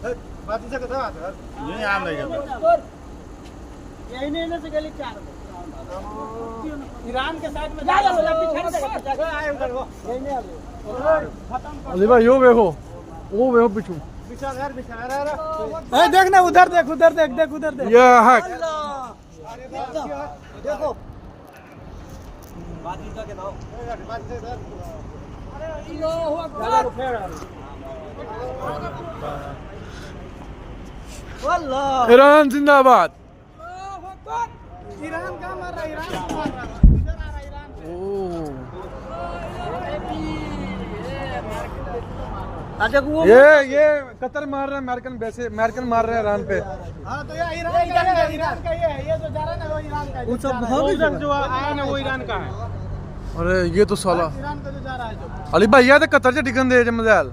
बात से कथा बात है ये आम नहीं है यही नहीं से गली 4 ईरान के साइड में जा वाला पीछे से आए उधर वो यही नहीं आवे खत्म अली भाई यो देखो वो देखो पीछू पीछा यार पीछा ए देख ना उधर देख देख उधर देख ये है देखो बाजी का के नाम अल्लाह ईरान जिंदाबाद ईरान का मार रहा ईरान का मार रहा इधर आ रहा ईरान ओ ये कतर मार रहा है अमेरिकन वैसे अमेरिकन मार रहे हैं ईरान पे। हां तो ये ईरान का ये जो जा रहा है ना वो ईरान का है वो सब जो आया ना वो ईरान का है। अरे ये तो साला ईरान का जो जा रहा है जो अली भाई ये तो कतर से टिकन दे जमजाल